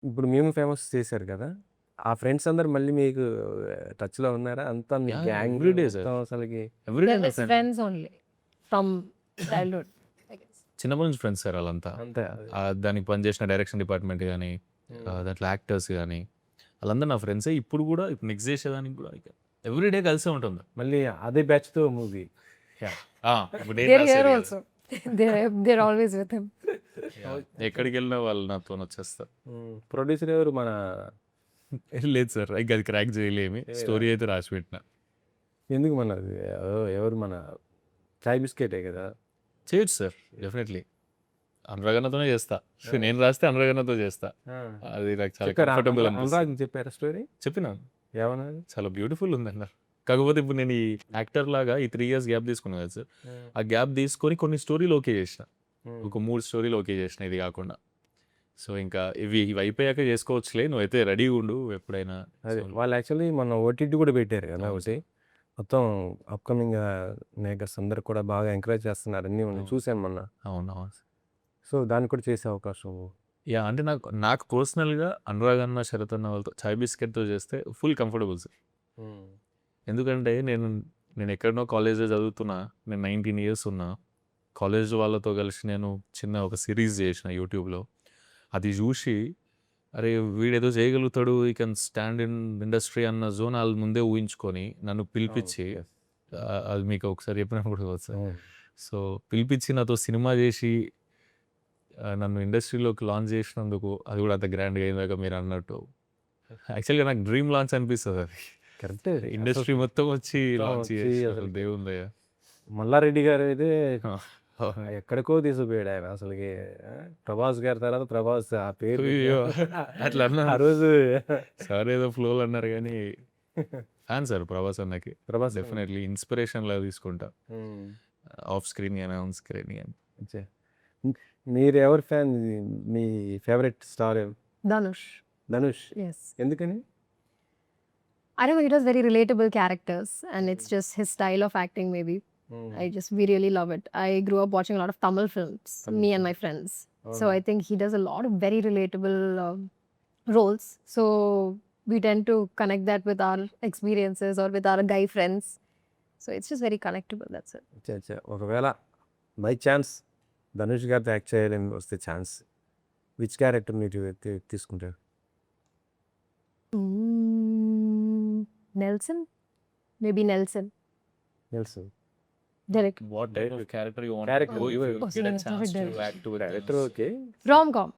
ఇప్పుడు మేము ఫేమస్ చేశారు కదా! ఆ ఫ్రెండ్స్ అందరూ మళ్ళీ మీకు టచ్‌లో ఉన్నారా? అంతా మీ యాహ్! Gang everyday sir. మొత్తం అసలకి ఎవ్రీడే They're నా best friend. friends only from childhood, I guess. చిన్నప్పటి నుంచి ఫ్రెండ్స్ సార్ ఆళ్ళంతా. అంతే అది. దానికి పనిచేసిన డైరెక్షన్ డిపార్ట్మెంట్ గానీ, హ్మ్. దాంట్లో యాక్టర్స్ గానీ, ఆళ్ళందరూ నా ఫ్రెండ్సే. ఇప్పుడు గూడా ఇప్పుడు నెక్స్ట్ చేసేదానికి గూడా ఇక ఎవ్రీడే కలిసే ఉంటుంది. మళ్ళీ అదే బ్యాచ్‌తో మూవీ. యాహ్! ఆ! ఇప్పుడు నేను They're here రాసేది కదా! also. They're always with him. Yeah! ఎక్కడికెళ్ళినా వాళ్ళు నాతోనొచ్చేస్తారు. ప్రొడ్యూసర్ ఎవరు మన లేదు సార్. ఇక అది క్రాక్ చేయలేమి. స్టోరీ అయితే రాసి పెట్టిన. ఎందుకు మన ఎవరు మన చాయ్ బిస్కెటే కదా! చేయొచ్చు సార్. డెఫినెట్లీ. అనురాగన్నతోనే చేస్తా. నేను రాస్తే అనురాగన్నతో చేస్తా. అది నాకు చాలా చెప్పారా? కంఫర్టబుల్ అనిపిస్తుంది. అనురాగ్ చెప్పారా స్టోరీ? చెప్పినాను. ఏమన్నది? చాలా బ్యూటిఫుల్ ఉందన్నారు. కాకపోతే ఇప్పుడు నేను ఈ యాక్టర్ లాగా ఈ 3 ఇయర్స్ గ్యాప్ తీసుకున్నాను కదా సార్. ఆ గ్యాప్ తీసుకొని కొన్ని స్టోరీలు ఓకే చేసిన. ఒక 3 స్టోరీలు ఓకే చేసిన ఇది కాకుండా. సో ఇంకా ఇవి అయిపోయాక చేసుకోవచ్చులే, నువ్వైతే రెడీగా ఉండు ఎప్పుడైనా. అదే వాళ్ళు యాక్చువల్లీ మొన్న ఓటీటీ కూడా పెట్టారు కదా ఒకటి. మొత్తం అప్కమింగ్ మేకర్స్ అందరూ కూడా బాగా ఎంకరేజ్ చేస్తున్నారు అన్నీ ఉన్నాయి. చూశాను మొన్న. అవునవును. సో దాన్ని కూడా చేసే అవకాశం. యాహ్! అంటే నాకు పర్సనల్‌గా అనురాగ్ అన్న, శరత్ అన్న వాళ్ళతో చాయ్ బిస్కెట్‌తో చేస్తే ఫుల్ కంఫర్టబుల్ సార్. ఎందుకంటే నేను ఎక్కడనో కాలేజ్‌లో చదువుతున్నా. నేను 19 ఇయర్స్ ఉన్నా. కాలేజ్ వాళ్ళతో కలిసి నేను చిన్న ఒక సిరీస్ చేసిన యూట్యూబ్‌లో. అది చూసి అరే! వీడేదో చేయగలుగుతాడు, ఈ కెన్ స్టాండ్ ఇన్ ఇండస్ట్రీ అన్న జోన్ ఆళ్ళు ముందే ఊహించుకొని నన్ను పిలిపించి, అది మీకు ఒకసారి చెప్పినప్పుడు కూడా కావచ్చు సార్. సో పిలిపించి నాతో సినిమా చేసి నన్ను ఇండస్ట్రీలోకి లాంచ్ చేసినందుకు అది కూడా అంత గ్రాండ్‌గా అయిందాక మీరు అన్నట్టు. యాక్చువల్‌గా నాకు డ్రీమ్ లాంచ్ అనిపిస్తుంది అది. కరెక్టే. ఇండస్ట్రీ మొత్తం వచ్చి లాంచ్ వచ్చి చేసి అసలు అసలు దేవుని దయ. మల్లారెడ్డి గారు అయితే ఎక్కడికో తీసుకుపోయాడు ఆయన అసలుకి. ప్రభాస్ గారి తర్వాత ప్రభాస్ ఆ పేరు అయ్యో! అట్లా ఆ అన్నారు. రోజు సార్ ఏదో ఫ్లోలో అన్నారు కానీ ఫ్యాన్ సార్ ప్రభాస్ అన్నకి. ప్రభాస్ డెఫినెట్లీ ఇన్స్పిరేషన్ లాగా తీసుకుంటా. ఆఫ్ స్క్రీన్ కానీ ఆన్ స్క్రీన్ కానీ. అచ్చా. మీరు ఎవరి ఫ్యాన్? మీ ఫేవరెట్ స్టార్ ఎవరు? Dhanush. ధనుష్. Yes. ఎందుకని? I don't know, he does very relatable characters and it's just his style of acting maybe. We really love it. I grew up watching a lot of Tamil films, me and my friends. So I think he does a lot of very relatable roles. So we tend to connect that with our experiences or with our guy friends. So it's just very connectable, that's it. అచ్చా అచ్చా. ఒకవేళ by chance Dhanush గారితో act చేయాలని వస్తే chance which character మీరు తీసుకుంటారు? Nelson? Maybe Nelson. తెలుసు. Derek. What type of character you want? Character. You Oh, get a sorry, chance to Derek. act with director okay. Rom-com.